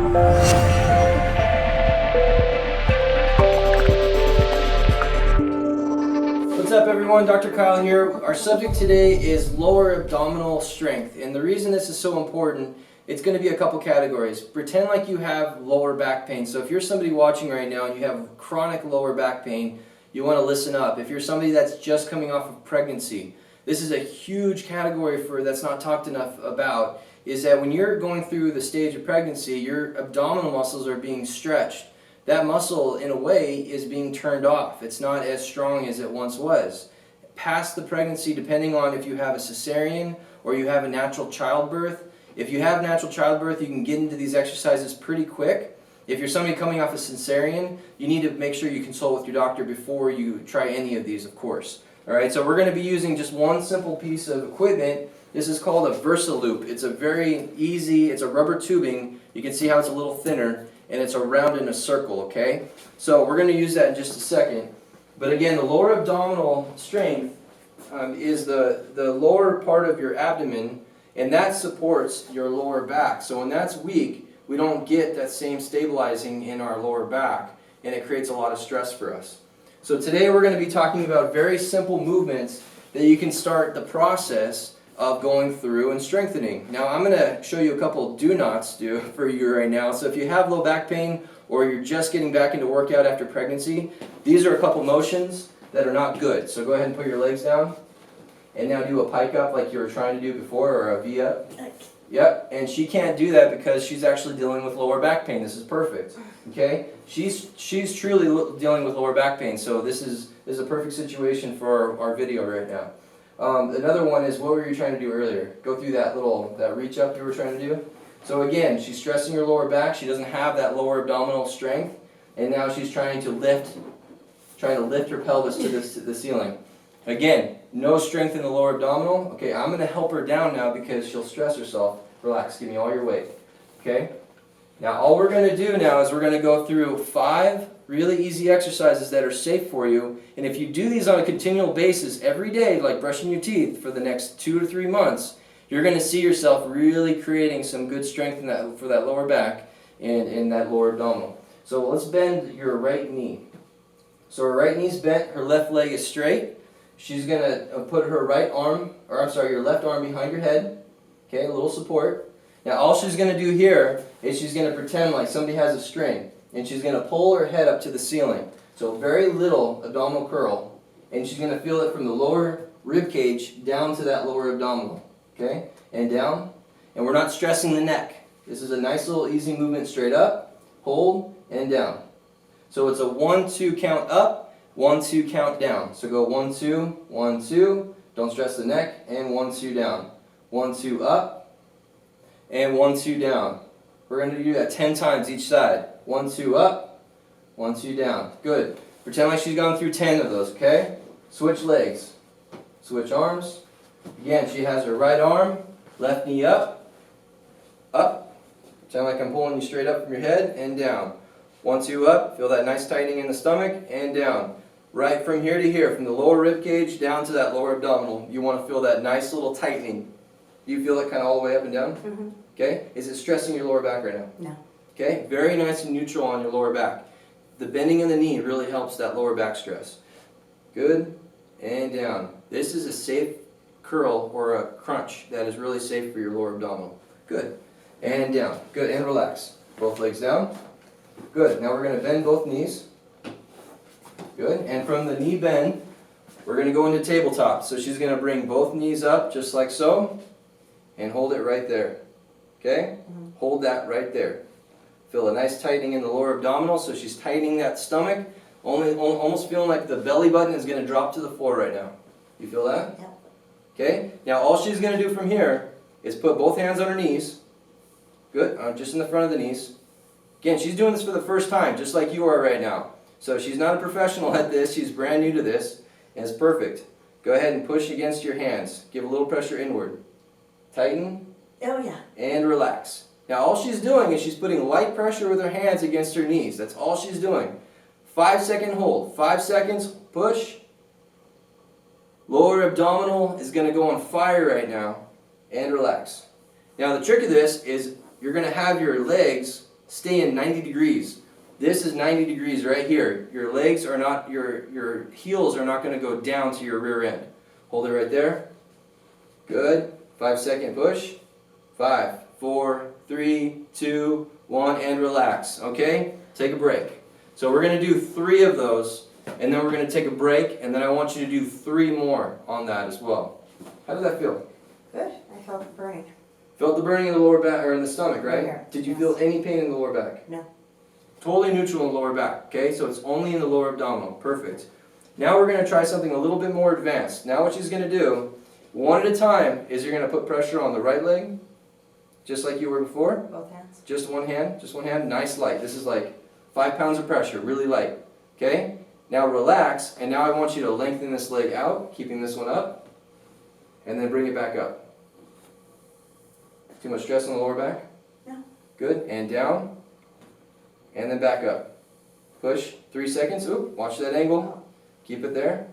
What's up everyone, Dr. Kyle here. Our subject today is lower abdominal strength, and the reason this is so important, it's going to be a couple categories. Pretend like you have lower back pain. So if you're somebody watching right now and you have chronic lower back pain, you want to listen up. If you're somebody that's just coming off of pregnancy, this is a huge category that's not talked enough about, is that when you're going through the stage of pregnancy, your abdominal muscles are being stretched. That muscle, in a way, is being turned off. It's not as strong as it once was. Past the pregnancy, depending on if you have a cesarean or you have a natural childbirth, if you have natural childbirth, you can get into these exercises pretty quick. If you're somebody coming off a cesarean, you need to make sure you consult with your doctor before you try any of these, of course. All right, so we're going to be using just one simple piece of equipment. This is called a VersaLoop. It's a very easy, it's a rubber tubing. You can see how it's a little thinner, and it's around in a circle, okay? So we're going to use that in just a second. But again, the lower abdominal strength is the lower part of your abdomen, and that supports your lower back. So when that's weak, we don't get that same stabilizing in our lower back, and it creates a lot of stress for us. So today we're going to be talking about very simple movements that you can start the process of going through and strengthening. Now I'm going to show you a couple do nots do for you right now. So if you have low back pain or you're just getting back into workout after pregnancy, these are a couple motions that are not good. So go ahead and put your legs down and now do a pike up like you were trying to do before, or a V up. Yep, and she can't do that because she's actually dealing with lower back pain. This is perfect. Okay? She's truly dealing with lower back pain, so this is a perfect situation for our video right now. Another one is, what were you trying to do earlier? Go through that reach up you were trying to do. So again, she's stressing her lower back. She doesn't have that lower abdominal strength, and now she's trying to lift her pelvis to the ceiling. Again, no strength in the lower abdominal. Okay, I'm going to help her down now because she'll stress herself. Relax, give me all your weight. Okay? Now all we're going to do now is we're going to go through 5 really easy exercises that are safe for you. And if you do these on a continual basis every day, like brushing your teeth for the next 2 to 3 months, you're going to see yourself really creating some good strength for that lower back and that lower abdominal. So let's bend your right knee. So her right knee's bent, her left leg is straight. She's going to put her your left arm behind your head. Okay, a little support. Now all she's going to do here is she's going to pretend like somebody has a string, and she's going to pull her head up to the ceiling. So very little abdominal curl, and she's going to feel it from the lower rib cage down to that lower abdominal. Okay, and down. And we're not stressing the neck. This is a nice little easy movement straight up, hold, and down. So it's a 1-2 count up, 1-2 count down. So go 1-2, 1-2, don't stress the neck, and 1-2 down. 1-2 up, and 1-2 down. We're going to do that 10 times each side. 1-2 up, 1-2 down. Good. Pretend like she's gone through 10 of those, okay? Switch legs. Switch arms. Again, she has her right arm, left knee up, up. Pretend like I'm pulling you straight up from your head, and down. 1-2 up, feel that nice tightening in the stomach, and down. Right from here to here, from the lower rib cage down to that lower abdominal. You want to feel that nice little tightening. Do you feel it kind of all the way up and down? Mm-hmm. Okay? Is it stressing your lower back right now? No. Okay? Very nice and neutral on your lower back. The bending in the knee really helps that lower back stress. Good. And down. This is a safe curl or a crunch that is really safe for your lower abdominal. Good. And down. Good. And relax. Both legs down. Good. Now we're going to bend both knees. Good. And from the knee bend, we're going to go into tabletop. So she's going to bring both knees up just like so and hold it right there. Okay? Mm-hmm. Hold that right there. Feel a nice tightening in the lower abdominal. So she's tightening that stomach, almost feeling like the belly button is going to drop to the floor right now. You feel that? Yeah. Okay? Now all she's going to do from here is put both hands on her knees. Good. Just in the front of the knees. Again, she's doing this for the first time, just like you are right now. So she's not a professional at this. She's brand new to this, and it's perfect. Go ahead and push against your hands. Give a little pressure inward. Tighten. Oh, yeah. And relax. Now all she's doing is she's putting light pressure with her hands against her knees. That's all she's doing. 5-second hold. 5 seconds. Push. Lower abdominal is going to go on fire right now. And relax. Now the trick of this is you're going to have your legs stay in 90 degrees. This is 90 degrees right here. Your legs are not, your heels are not going to go down to your rear end. Hold it right there. Good. 5-second push. 5, 4, 3, 2, 1, and relax. Okay? Take a break. So we're going to do 3 of those, and then we're going to take a break, and then I want you to do 3 more on that as well. How does that feel? Good. I felt the burning. Felt the burning in the lower back, or in the stomach, right? Here. Did you feel any pain in the lower back? No. Totally neutral in the lower back, okay? So it's only in the lower abdominal. Perfect. Now we're going to try something a little bit more advanced. Now what she's going to do, one at a time, is you're going to put pressure on the right leg, just like you were before. Both hands. Just one hand, nice light. This is like 5 pounds of pressure, really light, okay? Now relax, and now I want you to lengthen this leg out, keeping this one up, and then bring it back up. Too much stress on the lower back? No. Good, and down, and then back up. Push, 3 seconds, oop, watch that angle. Keep it there,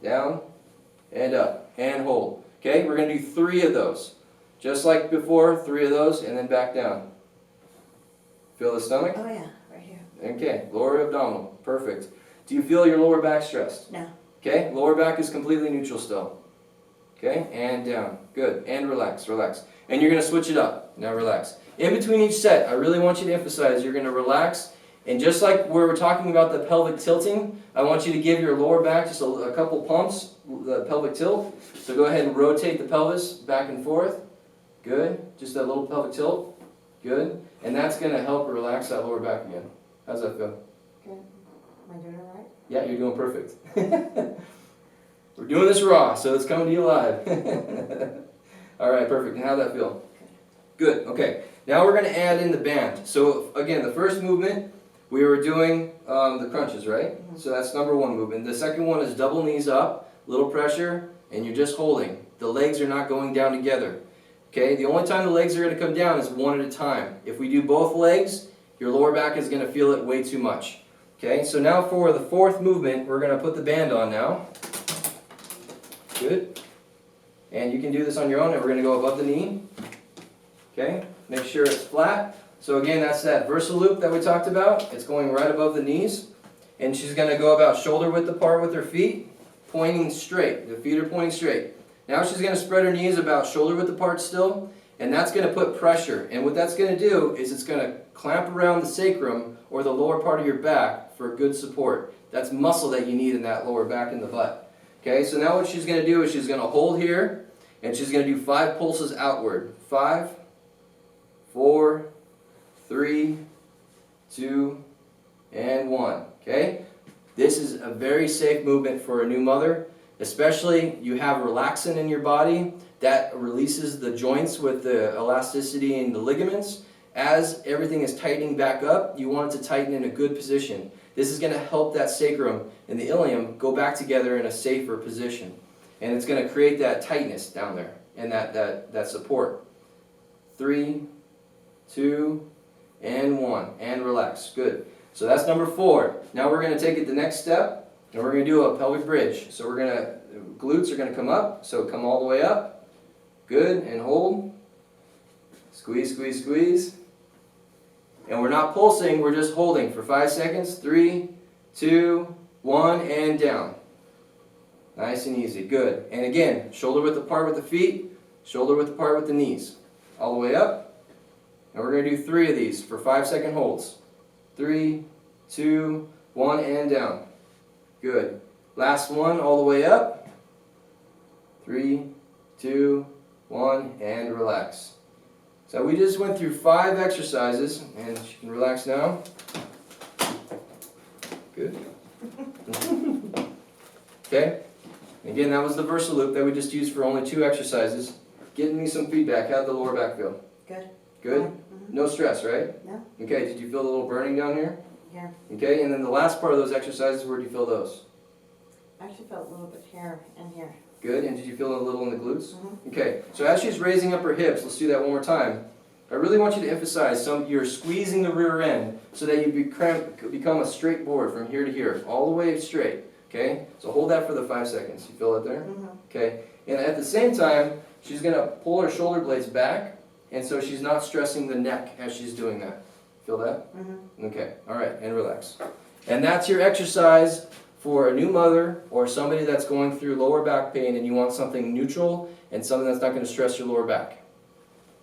down, and up, and hold. Okay, we're going to do 3 of those. Just like before, 3 of those, and then back down. Feel the stomach? Oh yeah, right here. Okay, lower abdominal, perfect. Do you feel your lower back stressed? No. Okay, lower back is completely neutral still. Okay, and down, good, and relax, relax. And you're going to switch it up, now relax. In between each set, I really want you to emphasize you're going to relax, and just like where we're talking about the pelvic tilting, I want you to give your lower back just a couple pumps, the pelvic tilt. So go ahead and rotate the pelvis back and forth. Good, just that little pelvic tilt. Good, and that's going to help relax that lower back again. How's that feel? Good. Am I doing it right? Yeah, you're doing perfect. We're doing this raw, so it's coming to you live. All right, perfect. And how'd that feel? Good, okay. Now we're going to add in the band. So again, the first movement, we were doing the crunches, right? Mm-hmm. So that's number 1 movement. The second one is double knees up, little pressure, and you're just holding. The legs are not going down together. Okay, the only time the legs are going to come down is one at a time. If we do both legs, your lower back is going to feel it way too much. Okay, so now for the 4th movement, we're going to put the band on now. Good. And you can do this on your own, and we're going to go above the knee. Okay, make sure it's flat. So again, that's that versa loop that we talked about. It's going right above the knees. And she's going to go about shoulder width apart with her feet, pointing straight. The feet are pointing straight. Now she's going to spread her knees about shoulder width apart still, and that's going to put pressure. And what that's going to do is it's going to clamp around the sacrum or the lower part of your back for good support. That's muscle that you need in that lower back and the butt. Okay, so now what she's going to do is she's going to hold here, and she's going to do 5 pulses outward. 5, 4, 3, 2, and 1. Okay? This is a very safe movement for a new mother. Especially, you have relaxin in your body that releases the joints with the elasticity and the ligaments. As everything is tightening back up, you want it to tighten in a good position. This is going to help that sacrum and the ilium go back together in a safer position. And it's going to create that tightness down there and that support. 3, 2, and 1. And relax. Good. So that's number 4. Now we're going to take it the next step. And we're going to do a pelvic bridge. So we're going to, glutes are going to come up. So come all the way up. Good. And hold. Squeeze, squeeze, squeeze. And we're not pulsing. We're just holding for 5 seconds. 3, 2, 1, and down. Nice and easy. Good. And again, shoulder width apart with the feet. Shoulder width apart with the knees. All the way up. And we're going to do 3 of these for 5-second holds. 3, 2, 1, and down. Good. Last one, all the way up. 3, 2, 1, and relax. So we just went through 5 exercises, and she can relax now. Good. Okay. Again, that was the versa loop that we just used for only 2 exercises. Getting me some feedback. How'd the lower back feel? Good. Good? Mm-hmm. No stress, right? No. Okay, did you feel a little burning down here? Here. Okay, and then the last part of those exercises, where do you feel those? I actually felt a little bit here and here. Good, and did you feel a little in the glutes? Mm-hmm. Okay, so as she's raising up her hips, let's do that one more time. I really want you to emphasize you're squeezing the rear end so that you become a straight board from here to here, all the way straight. Okay, so hold that for the 5 seconds. You feel it there? Mm-hmm. Okay, and at the same time, she's going to pull her shoulder blades back, and so she's not stressing the neck as she's doing that. Feel that? Mm-hmm. Okay, all right, and relax. And that's your exercise for a new mother or somebody that's going through lower back pain and you want something neutral and something that's not going to stress your lower back.